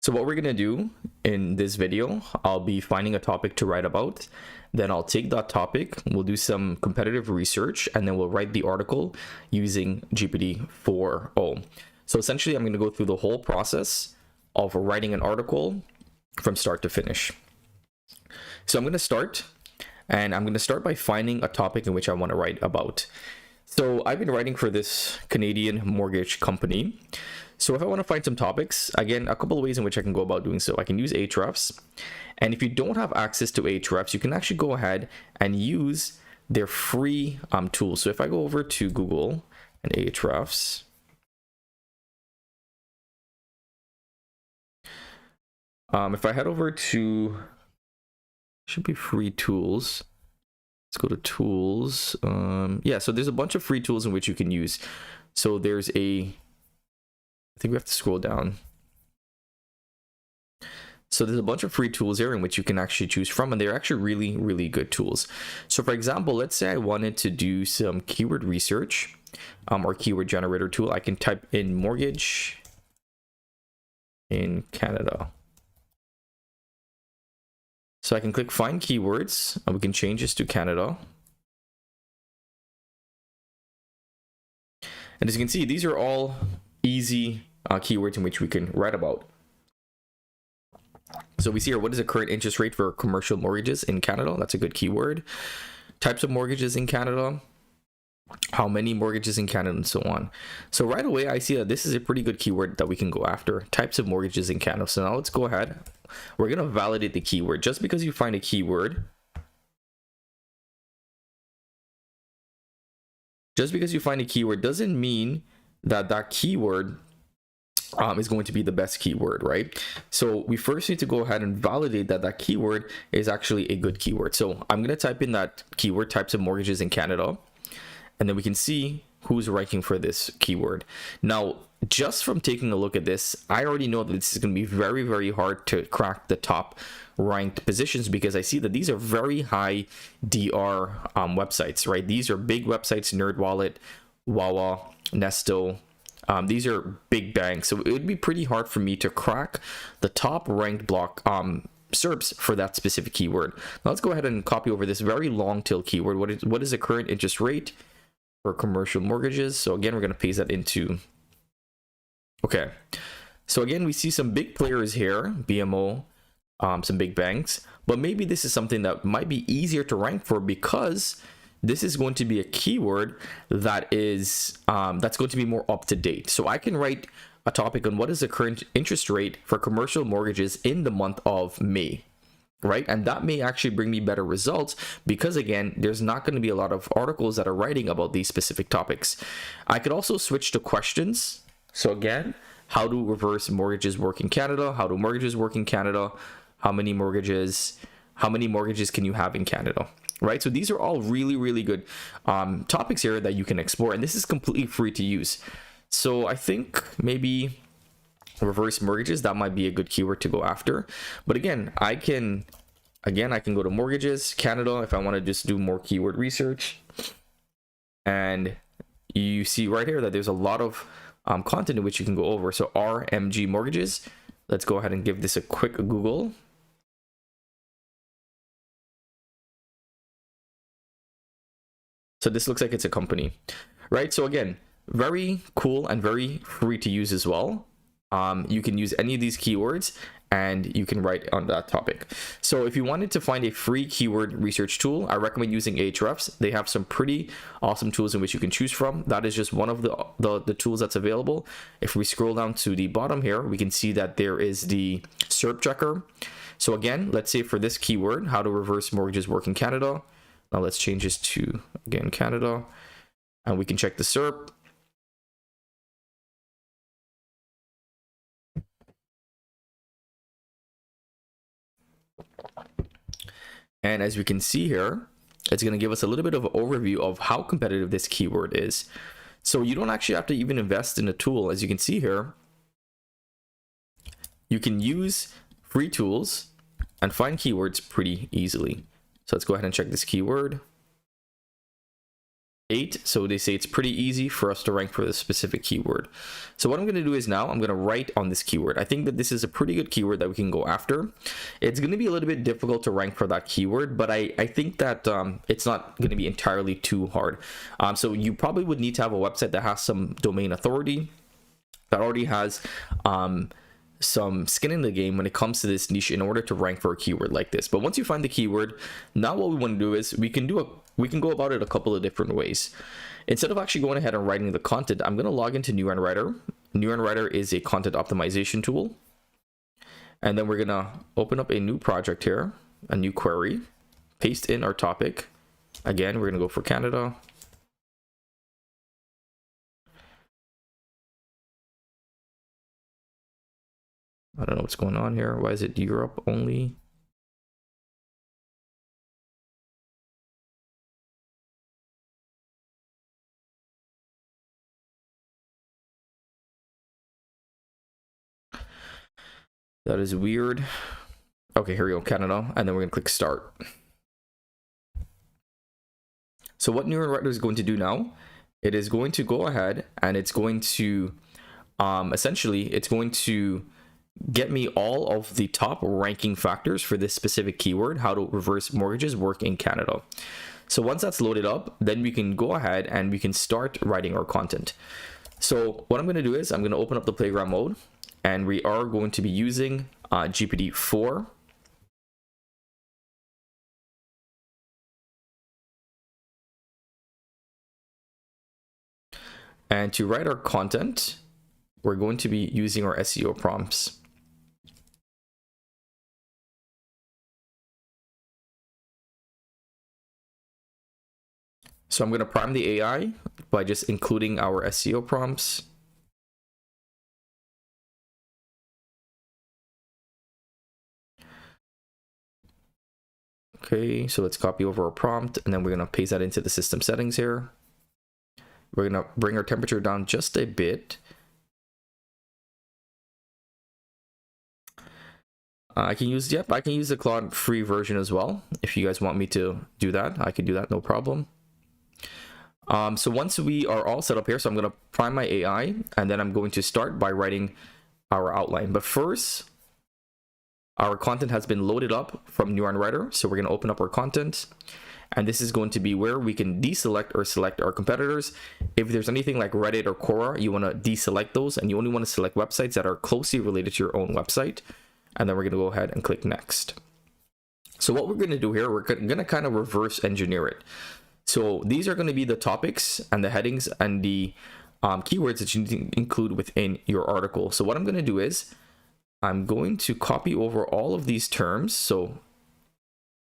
So what we're going to do in this video, I'll be finding a topic to write about. Then I'll take that topic, we'll do some competitive research, and then we'll write the article using GPT-4o. So essentially, I'm going to go through the whole process of writing an article from start to finish. So I'm going to start, and I'm going to start by finding a topic in which I want to write about. So I've been writing for this Canadian mortgage company. So if I want to find some topics, again, a couple of ways in which I can go about doing so. I can use Ahrefs. And if you don't have access to Ahrefs, you can actually go ahead and use their free tools. So if I go over to Google and Ahrefs, if I head over to, should be free tools. Let's go to tools. Yeah, so there's a bunch of free tools in which you can use. So there's I think we have to scroll down. So there's a bunch of free tools here in which you can actually choose from, and they're actually really, really good tools. So for example, let's say I wanted to do some keyword research or keyword generator tool. I can type in mortgage in Canada. So I can click find keywords, and we can change this to Canada. And as you can see, these are all easy keywords in which we can write about. So we see here, what is the current interest rate for commercial mortgages in Canada? That's a good keyword. Types of mortgages in Canada, how many mortgages in Canada, and so on. So right away, I see that this is a pretty good keyword that we can go after. Types of mortgages in Canada. So now let's go ahead. We're going to validate the keyword. Just because you find a keyword, doesn't mean that that keyword is going to be the best keyword, right? So we first need to go ahead and validate that that keyword is actually a good keyword. So I'm going to type in that keyword, types of mortgages in Canada, and then we can see who's ranking for this keyword. Now, just from taking a look at this, I already know that this is going to be very, very hard to crack the top ranked positions, because I see that these are very high DR websites, right? These are big websites, NerdWallet, Wawa, Nesto. These are big banks, so it would be pretty hard for me to crack the top ranked block SERPs for that specific keyword. Now let's go ahead and copy over this very long tail keyword. What is the current interest rate for commercial mortgages? So again, we're going to paste that into. Okay, so again, we see some big players here, BMO, some big banks, but maybe this is something that might be easier to rank for, because this is going to be a keyword that is that's going to be more up to date. So I can write a topic on what is the current interest rate for commercial mortgages in the month of May, right? And that may actually bring me better results, because again, there's not going to be a lot of articles that are writing about these specific topics. I could also switch to questions. So again, how do reverse mortgages work in Canada? How do mortgages work in Canada? How many mortgages can you have in Canada? Right? So these are all really, really good topics here that you can explore, and this is completely free to use. So I think maybe reverse mortgages, that might be a good keyword to go after. But again, I can go to mortgages Canada if I want to just do more keyword research, and you see right here that there's a lot of content in which you can go over. So RMG mortgages, let's go ahead and give this a quick Google. So this looks like it's a company, right? So again, very cool and very free to use as well. You can use any of these keywords and you can write on that topic. So if you wanted to find a free keyword research tool, I recommend using Ahrefs. They have some pretty awesome tools in which you can choose from. That is just one of the tools that's available. If we scroll down to the bottom here, we can see that there is the SERP checker. So again, let's say for this keyword, how to reverse mortgages work in Canada. Now let's change this to, again, Canada, and we can check the SERP. And as we can see here, it's going to give us a little bit of an overview of how competitive this keyword is. So you don't actually have to even invest in a tool. As you can see here, you can use free tools and find keywords pretty easily. So let's go ahead and check this keyword. 8. So they say it's pretty easy for us to rank for this specific keyword. So what I'm going to do is now I'm going to write on this keyword. I think that this is a pretty good keyword that we can go after. It's going to be a little bit difficult to rank for that keyword, but I think that it's not going to be entirely too hard. So you probably would need to have a website that has some domain authority, that already has some skin in the game when it comes to this niche in order to rank for a keyword like this. But once you find the keyword, now what we want to do is we can go about it a couple of different ways. Instead of actually going ahead and writing the content, I'm going to log into Neuron Writer. Neuron Writer is a content optimization tool. And then we're going to open up a new project here, a new query, paste in our topic. Again, we're going to go for Canada. I don't know what's going on here. Why is it Europe only? That is weird. Okay, here we go, Canada. And then we're going to click start. So what Neuron Writer is going to do now, it is going to go ahead and it's going to, essentially, it's going to get me all of the top ranking factors for this specific keyword, how to reverse mortgages work in Canada. So once that's loaded up, then we can go ahead and we can start writing our content. So what I'm going to do is I'm going to open up the playground mode, and we are going to be using GPT-4. And to write our content, we're going to be using our SEO prompts. So I'm going to prime the AI by just including our SEO prompts. Okay, so let's copy over our prompt, and then we're going to paste that into the system settings here. We're going to bring our temperature down just a bit. I can use the Claude free version as well. If you guys want me to do that, I can do that, no problem. So once we are all set up here, so I'm going to prime my AI, and then I'm going to start by writing our outline. But first, our content has been loaded up from Neuron Writer. So we're going to open up our content, and this is going to be where we can deselect or select our competitors. If there's anything like Reddit or Quora, you want to deselect those, and you only want to select websites that are closely related to your own website. And then we're going to go ahead and click next. So what we're going to do here, we're going to kind of reverse engineer it. So these are going to be the topics and the headings and the keywords that you need to include within your article. So what I'm going to do is I'm going to copy over all of these terms. So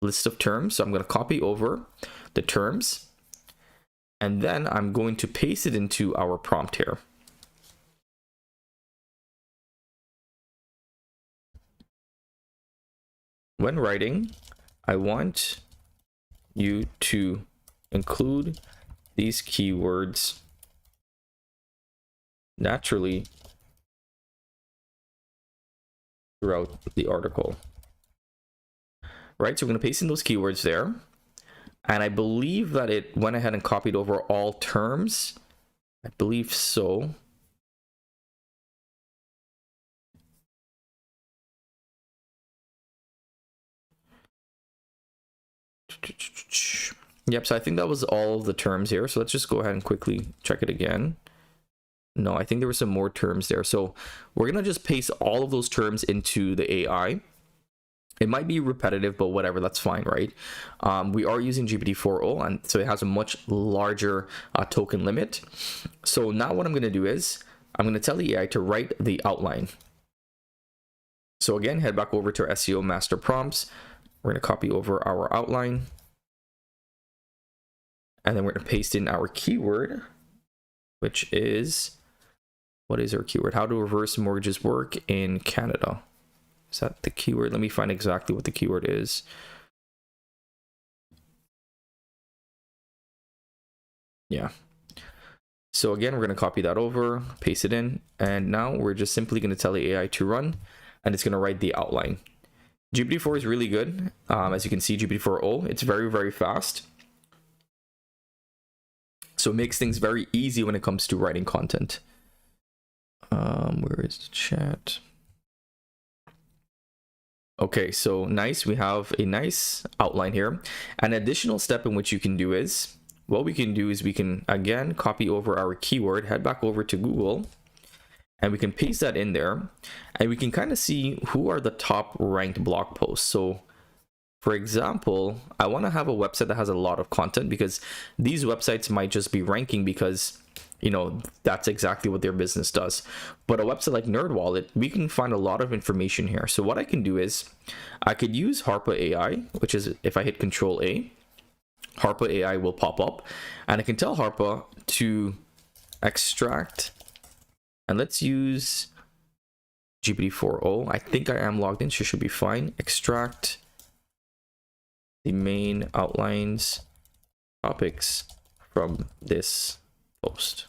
list of terms. So I'm going to copy over the terms, and then I'm going to paste it into our prompt here. When writing, I want you to include these keywords naturally throughout the article. Right, so we're going to paste in those keywords there. And I believe that it went ahead and copied over all terms. I believe so. Yep, so I think that was all of the terms here. So let's just go ahead and quickly check it again. No, I think there were some more terms there. So we're going to just paste all of those terms into the AI. It might be repetitive, but whatever, that's fine, right? We are using GPT-4o, and so it has a much larger token limit. So now what I'm going to do is I'm going to tell the AI to write the outline. So again, head back over to our SEO master prompts. We're going to copy over our outline, and then we're going to paste in our keyword, which is, what is our keyword? How do reverse mortgages work in Canada? Is that the keyword? Let me find exactly what the keyword is. Yeah. So again, we're going to copy that over, paste it in, and now we're just simply going to tell the AI to run, and it's going to write the outline. GPT-4 is really good. As you can see, GPT-4o, it's very, very fast. So it makes things very easy when it comes to writing content. Where is the chat? Okay, so nice. We have a nice outline here. An additional step in which you can do is, what we can do is we can again copy over our keyword, head back over to Google, and we can paste that in there, and we can kind of see who are the top ranked blog posts. So for example, I want to have a website that has a lot of content, because these websites might just be ranking because, you know, that's exactly what their business does. But a website like NerdWallet, we can find a lot of information here. So what I can do is I could use Harpa AI, which is if I hit Control A, Harpa AI will pop up, and I can tell Harpa to extract, and let's use GPT-4o. I think I am logged in, so it should be fine. Extract the main outlines topics from this post.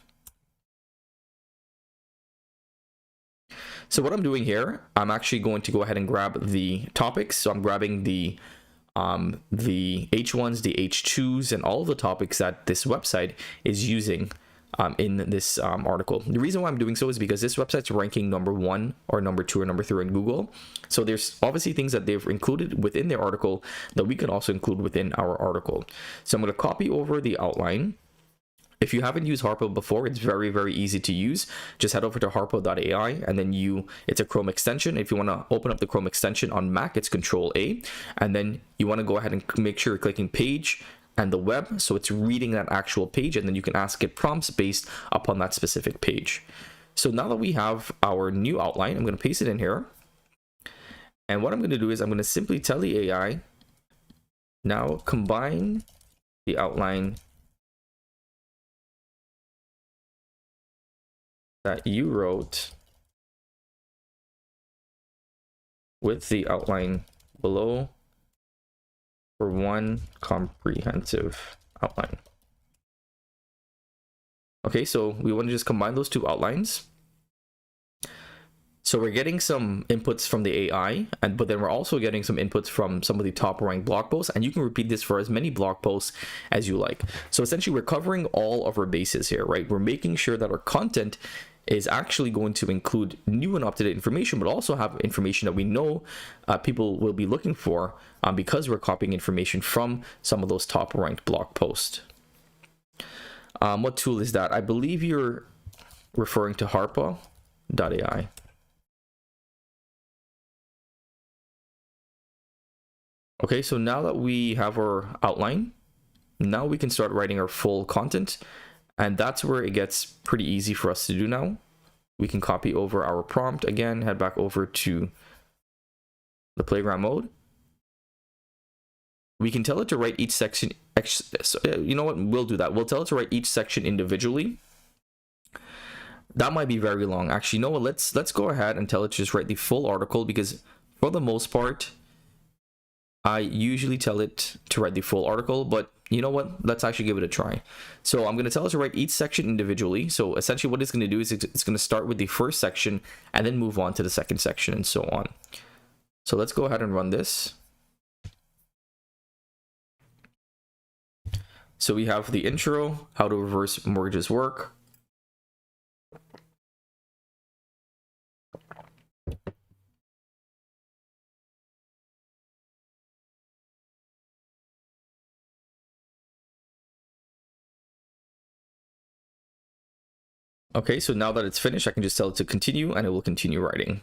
So what I'm doing here, I'm actually going to go ahead and grab the topics. So I'm grabbing the H1s, the H2s, and all of the topics that this website is using in this article. The reason why I'm doing so is because this website's ranking number 1 or number 2 or number 3 in Google. So there's obviously things that they've included within their article that we can also include within our article. So I'm going to copy over the outline. If you haven't used Harpo before, it's very, very easy to use. Just head over to harpo.ai, and then it's a Chrome extension. If you want to open up the Chrome extension on Mac, it's Control A, and then you want to go ahead and make sure you're clicking page and the web, so it's reading that actual page, and then you can ask it prompts based upon that specific page. So now that we have our new outline, I'm going to paste it in here, and what I'm going to do is I'm going to simply tell the AI, now combine the outline that you wrote with the outline below for one comprehensive outline. Okay, so we want to just combine those two outlines. So we're getting some inputs from the AI, but then we're also getting some inputs from some of the top ranked blog posts, and you can repeat this for as many blog posts as you like. So essentially we're covering all of our bases here, right? We're making sure that our content is actually going to include new and up-to-date information, but also have information that we know people will be looking for because we're copying information from some of those top ranked blog posts. What tool is that? I believe you're referring to harpa.ai. Okay, so now that we have our outline, now we can start writing our full content, and that's where it gets pretty easy for us to do now. We can copy over our prompt again, head back over to the playground mode. We can tell it to write each section. You know what? We'll do that. We'll tell it to write each section individually. That might be very long. Actually, you know what? Let's go ahead and tell it to just write the full article, because for the most part, I usually tell it to write the full article, but you know what? Let's actually give it a try. So I'm going to tell it to write each section individually. So essentially what it's going to do is it's going to start with the first section and then move on to the second section and so on. So let's go ahead and run this. So we have the intro, how to reverse mortgages work. Okay, so now that it's finished, I can just tell it to continue, and it will continue writing.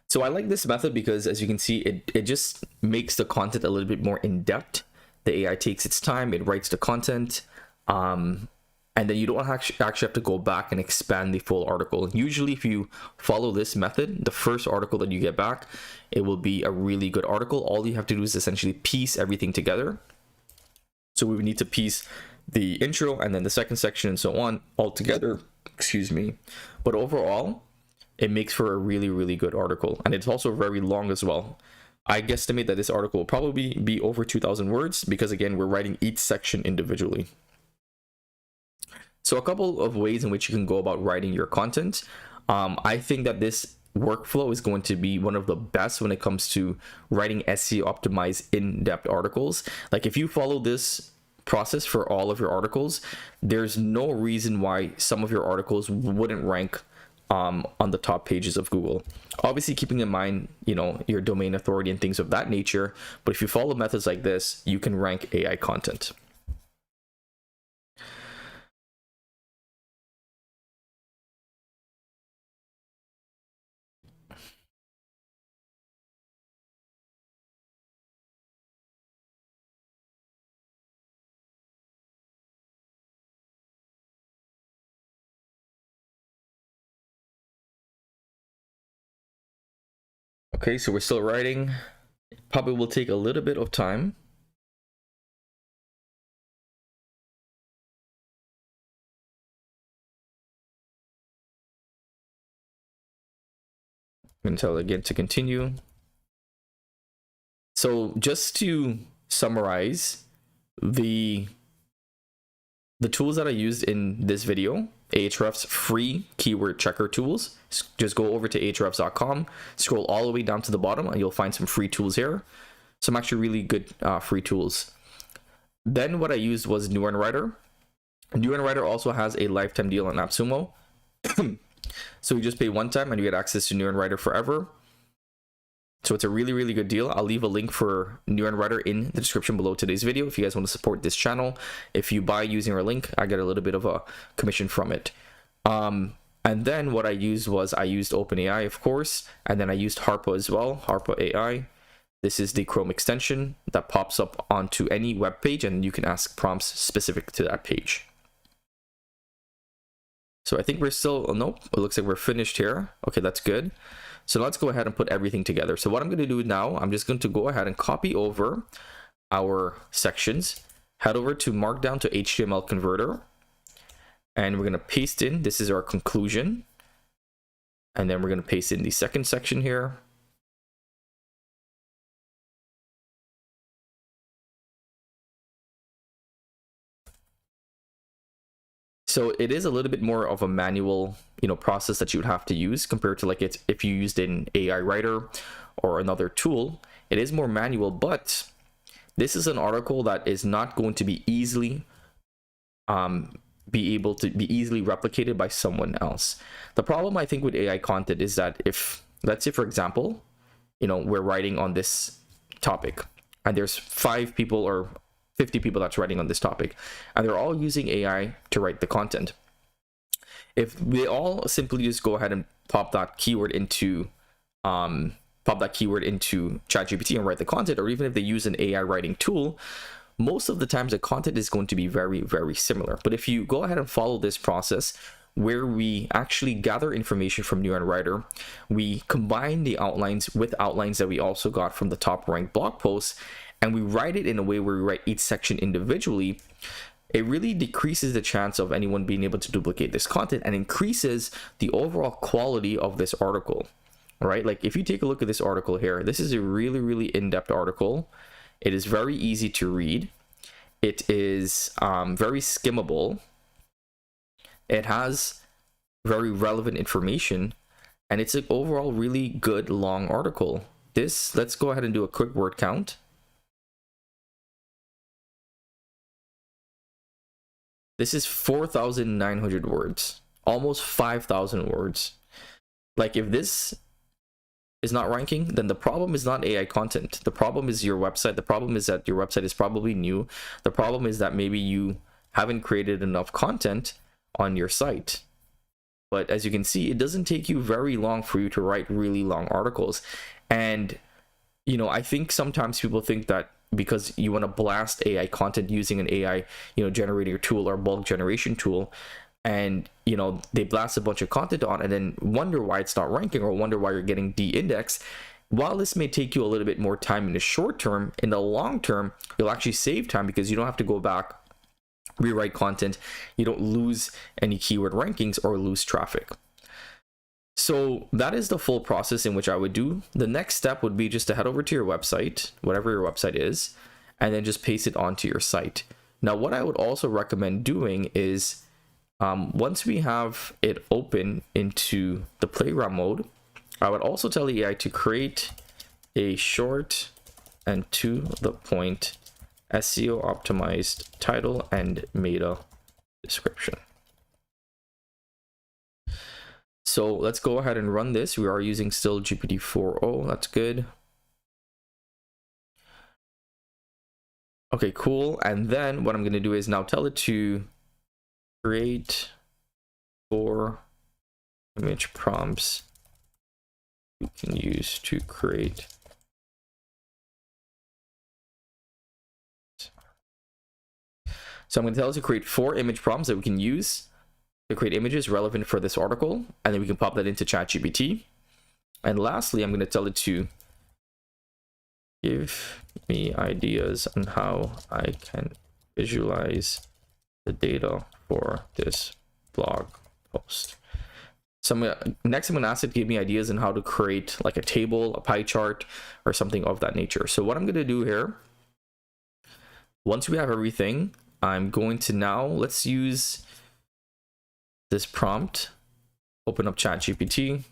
So I like this method because, as you can see, it just makes the content a little bit more in-depth. The AI takes its time, it writes the content, and then you don't actually have to go back and expand the full article. Usually, if you follow this method, the first article that you get back, it will be a really good article. All you have to do is essentially piece everything together. So we would need to piece the intro and then the second section and so on all together. Excuse me. But overall, it makes for a really, really good article. And it's also very long as well. I guesstimate that this article will probably be over 2,000 words because, again, we're writing each section individually. So a couple of ways in which you can go about writing your content. I think that this workflow is going to be one of the best when it comes to writing SEO optimized in-depth articles. Like if you follow this process for all of your articles, there's no reason why some of your articles wouldn't rank on the top pages of Google. Obviously keeping in mind, you know, your domain authority and things of that nature, but if you follow methods like this, you can rank AI content. Okay, so we're still writing. Probably will take a little bit of time. I'm going to tell it again to continue. So just to summarize, the tools that I used in this video, Ahrefs free keyword checker tools, just go over to ahrefs.com, scroll all the way down to the bottom, and you'll find some free tools here. Some actually really good free tools. Then what I used was New Writer. New Writer also has a lifetime deal on AppSumo. So you just pay one time and you get access to New Writer forever. So it's a really, really good deal. I'll leave a link for New Writer in the description below today's video if you guys want to support this channel. If you buy using our link, I get a little bit of a commission from it. And then what I used was I used OpenAI, of course, and then I used Harpo as well, Harpo AI. This is the Chrome extension that pops up onto any web page, and you can ask prompts specific to that page. So I think we're still, oh, nope, it looks like we're finished here. Okay, that's good. So let's go ahead and put everything together. So what I'm going to do now, I'm just going to go ahead and copy over our sections, head over to Markdown to HTML converter, and we're going to paste in, this is our conclusion. And then we're going to paste in the second section here. So it is a little bit more of a manual, you know, process that you would have to use compared to like if you used an AI writer or another tool. It is more manual, but this is an article that is not going to be easily able to be easily replicated by someone else. The problem I think with AI content is that if, let's say for example, you know, we're writing on this topic and there's 5 people or 50 people that's writing on this topic, and they're all using AI to write the content. If they all simply just go ahead and pop that keyword into ChatGPT and write the content, or even if they use an AI writing tool, most of the times the content is going to be very, very similar. But if you go ahead and follow this process where we actually gather information from New Writer, we combine the outlines with outlines that we also got from the top ranked blog posts, and we write it in a way where we write each section individually, it really decreases the chance of anyone being able to duplicate this content and increases the overall quality of this article. All right, like if you take a look at this article here, this is a really, really in-depth article. It is very easy to read. It is very skimmable. It has very relevant information, and it's an overall really good long article. This, let's go ahead and do a quick word count. This is 4,900 words, almost 5,000 words. Like if this is not ranking, then the problem is not AI content. The problem is your website. The problem is that your website is probably new. The problem is that maybe you haven't created enough content on your site. But as you can see, it doesn't take you very long for you to write really long articles. And, you know, I think sometimes people think that because you want to blast AI content using an AI, you know, generator tool or bulk generation tool, and, you know, they blast a bunch of content on and then wonder why it's not ranking or wonder why you're getting de-indexed. While this may take you a little bit more time in the short term, in the long term, you'll actually save time because you don't have to go back, rewrite content. You don't lose any keyword rankings or lose traffic. So that is the full process in which I would do. The next step would be just to head over to your website, whatever your website is, and then just paste it onto your site. Now, what I would also recommend doing is once we have it open into the playground mode, I would also tell the AI to create a short and to the point SEO optimized title and meta description. So let's go ahead and run this. We are using still GPT-4o. That's good. Okay, cool. And then what I'm going to do is now tell it to create 4 image prompts you can use to create. So I'm going to tell it to create 4 image prompts that we can use to create images relevant for this article, and then we can pop that into ChatGPT. And lastly, I'm going to tell it to give me ideas on how I can visualize the data for this blog post. So next I'm going to ask it to give me ideas on how to create like a table, a pie chart, or something of that nature. So what I'm going to do here, once we have everything, I'm going to now, let's use this prompt, open up ChatGPT.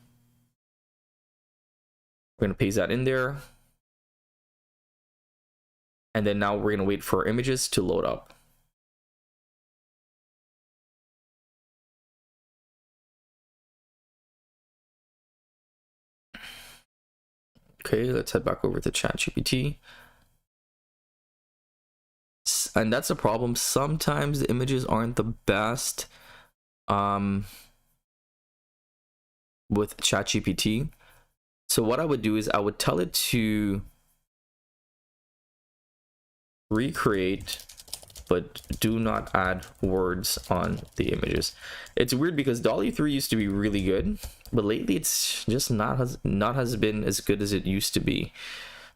We're going to paste that in there. And then now we're going to wait for images to load up. Okay, let's head back over to ChatGPT. And that's a problem. Sometimes the images aren't the best with ChatGPT. So what I would do is I would tell it to recreate, but do not add words on the images. It's weird because DALL-E 3 used to be really good, but lately it's just not has been as good as it used to be.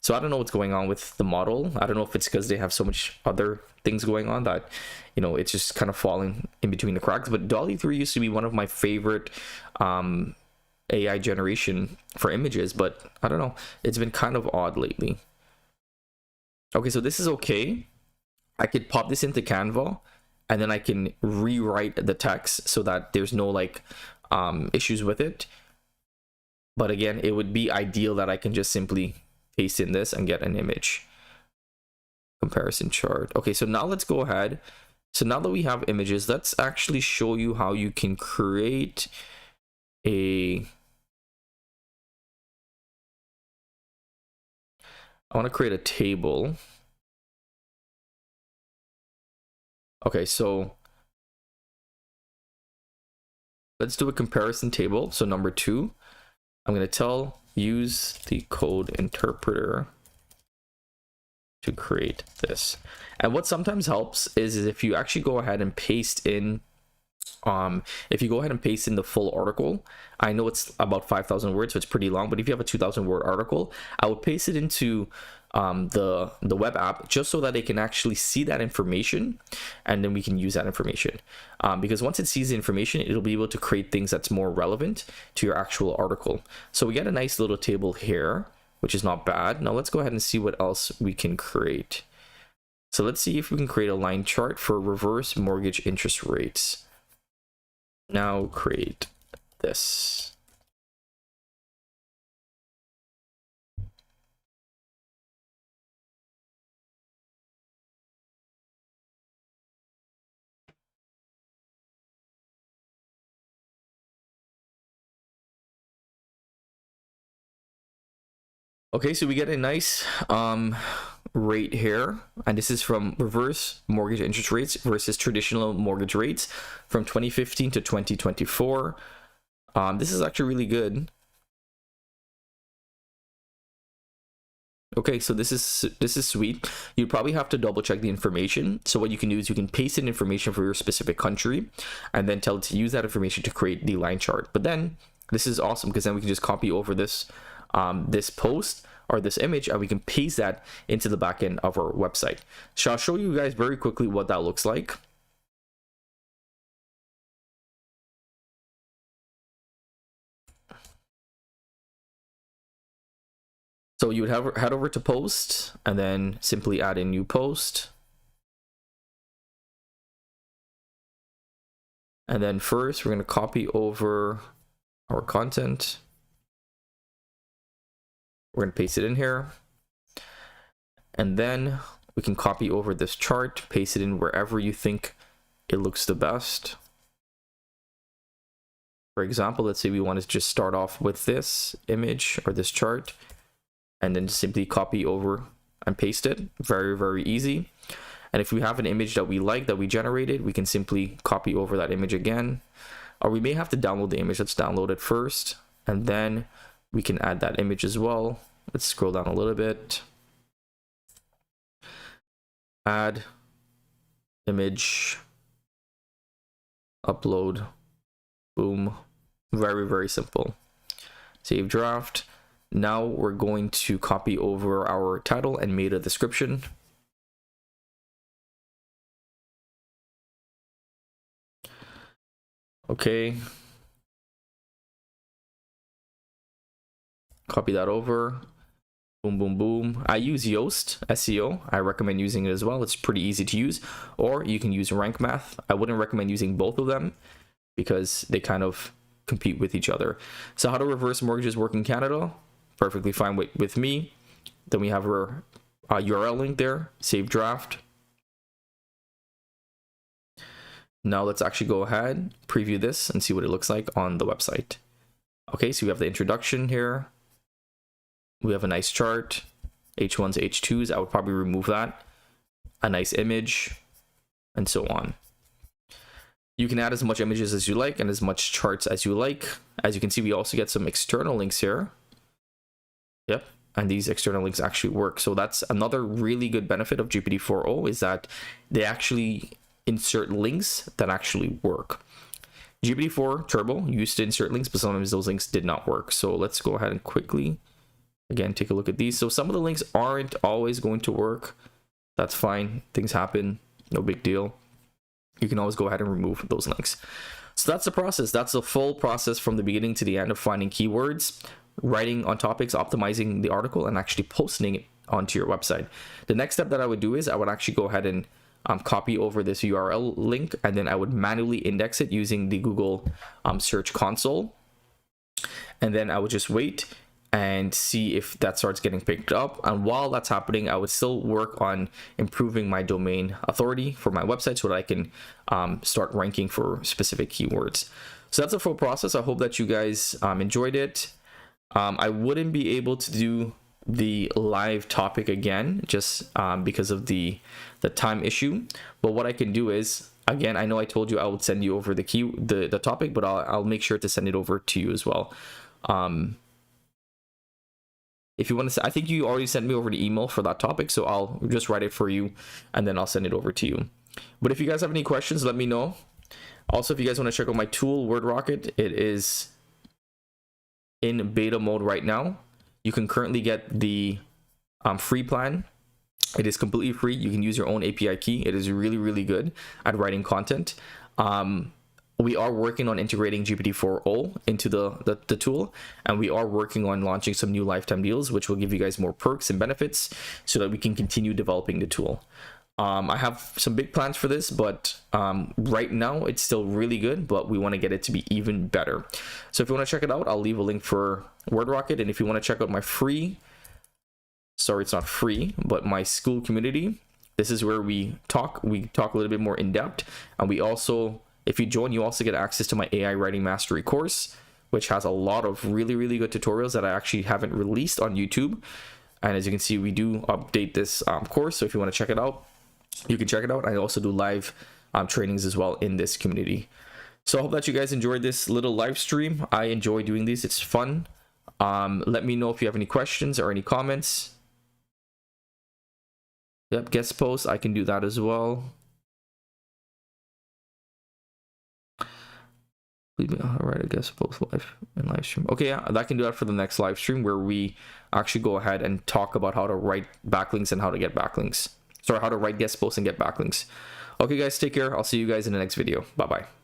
So I don't know what's going on with the model. I don't know if it's because they have so much other things going on that, you know, it's just kind of falling in between the cracks. But DALL-E 3 used to be one of my favorite AI generation for images, but I don't know, it's been kind of odd lately. Okay, so this is okay. I could pop this into Canva and then I can rewrite the text so that there's no like issues with it. But again, it would be ideal that I can just simply paste in this and get an image comparison chart. Okay, so now let's go ahead. So now that we have images, let's actually show you how you can create I want to create a table. Okay, so let's do a comparison table. So number 2, I'm going to use the code interpreter to create this. And what sometimes helps is if you actually go ahead and paste in the full article. I know it's about 5,000 words, so it's pretty long, but if you have a 2,000 word article, I would paste it into the web app just so that they can actually see that information, and then we can use that information. Because once it sees the information, it'll be able to create things that's more relevant to your actual article. So we get a nice little table here, which is not bad. Now let's go ahead and see what else we can create. So let's see if we can create a line chart for reverse mortgage interest rates. Now create this. Okay, so we get a nice rate here, and this is from reverse mortgage interest rates versus traditional mortgage rates from 2015 to 2024. This is actually really good. Okay, so this is sweet. You probably have to double check the information. So what you can do is you can paste in information for your specific country and then tell it to use that information to create the line chart. But then this is awesome because then we can just copy over this this post or this image and we can paste that into the back end of our website. So I'll show you guys very quickly what that looks like. So you would head over to post and then simply add a new post. And then first we're going to copy over our content. We're going to paste it in here. And then we can copy over this chart, paste it in wherever you think it looks the best. For example, let's say we want to just start off with this image or this chart, and then simply copy over and paste it. Very, very easy. And if we have an image that we like, that we generated, we can simply copy over that image again. Or we may have to download the image. Let's download it first, and then we can add that image as well. Let's scroll down a little bit. Add image, upload, boom. Very, very simple. Save draft. Now we're going to copy over our title and meta description. Okay. Copy that over. Boom, boom, boom. I use Yoast SEO. I recommend using it as well. It's pretty easy to use. Or you can use Rank Math. I wouldn't recommend using both of them because they kind of compete with each other. So how do reverse mortgages work in Canada? Perfectly fine with me. Then we have our URL link there. Save draft. Now let's actually go ahead, preview this, and see what it looks like on the website. Okay, so we have the introduction here. We have a nice chart, H1s, H2s. I would probably remove that. A nice image, and so on. You can add as much images as you like and as much charts as you like. As you can see, we also get some external links here. Yep, and these external links actually work. So that's another really good benefit of GPT-4o, is that they actually insert links that actually work. GPT-4 Turbo used to insert links, but sometimes those links did not work. So let's go ahead and quickly, again, take a look at these. So some of the links aren't always going to work. That's fine. Things happen. No big deal. You can always go ahead and remove those links. So that's the process. That's the full process from the beginning to the end of finding keywords, writing on topics, optimizing the article, and actually posting it onto your website. The next step that I would do is I would actually go ahead and copy over this URL link, and then I would manually index it using the Google Search Console. And then I would just wait and see if that starts getting picked up. And while that's happening, I would still work on improving my domain authority for my website so that I can start ranking for specific keywords. So that's a full process. I hope that you guys enjoyed it. I wouldn't be able to do the live topic again just because of the time issue, but what I can do is, again, I know I told you I would send you over the topic, but I'll make sure to send it over to you as well. If you want to, I think you already sent me over the email for that topic, so I'll just write it for you and then I'll send it over to you. But if you guys have any questions, let me know. Also, if you guys want to check out my tool, WordRocket, it is in beta mode right now. You can currently get the free plan. It is completely free. You can use your own API key. It is really, really good at writing content. We are working on integrating GPT-4o into the tool, and we are working on launching some new lifetime deals, which will give you guys more perks and benefits so that we can continue developing the tool. I have some big plans for this, but right now it's still really good, but we want to get it to be even better. So if you want to check it out, I'll leave a link for WordRocket. And if you want to check out my sorry, it's not free, but my school community, this is where we talk a little bit more in depth. And we also, if you join, you also get access to my AI writing mastery course, which has a lot of really, really good tutorials that I actually haven't released on YouTube. And as you can see, we do update this course. So if you want to check it out, you can check it out. I also do live trainings as well in this community. So I hope that you guys enjoyed this little live stream. I enjoy doing these. It's fun. Let me know if you have any questions or any comments. Yep, guest post. I can do that as well. All right, I guess both live and live stream. Okay, yeah, I can do that for the next live stream where we actually go ahead and talk about how to write backlinks and how to get backlinks. Sorry, how to write guest posts and get backlinks. Okay, guys, take care. I'll see you guys in the next video. Bye-bye.